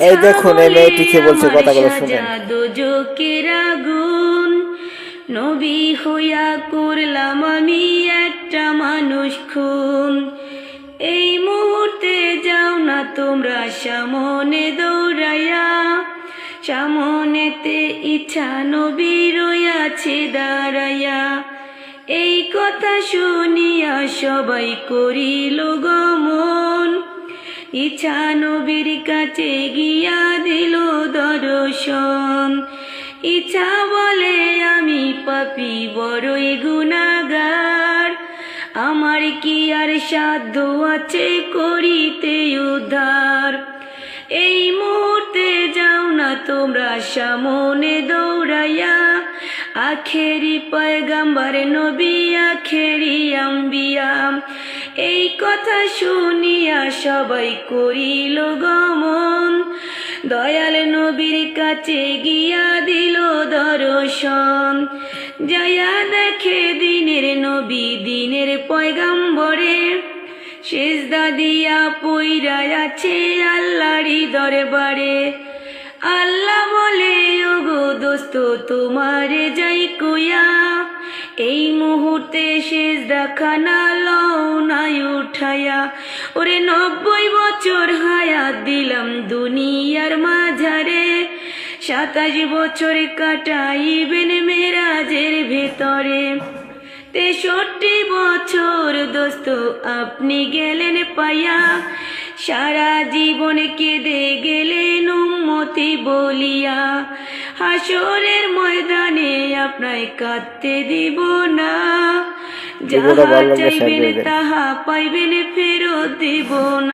এই দেখুন এই মেয়েটিকে বলছে কথাগুলো শুনেন। দোজকের আগুন নবী হইয়া করলাম আমি একটা মানুষ খুন। এই মুহূর্তে যাও না তোমরা সামনে দৌড়াইয়া, সামনেতে ইচ্ছা নবী রইয়াছে দাঁড়াইয়া। এই কথা শুনিয়া সবাই করিল গমন, ইচ্ছা নবীর কাছে গিয়া দিল দর্শন। ইচ্ছা বলে আমি পাপী বড়ই গুনাহগার, আমার কি আর সাধ্য আছে করিতে উদ্ধার। এই মুহূর্তে যাও না তোমরা সামনে দৌড়াইয়া, আখেরি পয়গাম্বার নবী আখেরি আম্বিয়া। এই কথা শুনিয়া সবাই করিল গমন, দয়াল নবীর কাছে গিয়া দিল দর্শন। যাইয়া দেখে দিনের নবী দিনের পয়গাম্বরে, সিজদা দিয়া পইরা আছে আল্লাহরই দরবারে। আল্লাহ বলে ওগো দোস্ত তোমারে যাই কইয়া, এই মুহূর্তে সিজদা খানা লও নাই উঠাইয়া। ওরে 90 বছর হায়াত দিলাম দুনিয়ার মাঝারে, 27 বছর কাটাইবেন মেরাজের ভেতরে। 63 বছর দোস্ত আপনি গেলেন পাইয়া, সারা জীবন কেঁদে গেলেন উম্মতি বলিয়া। হাসরের ময়দানে আপনায় কাঁদতে দিব না, যাহা চাইবেন তাহা পাইবেন ফেরত দিব না।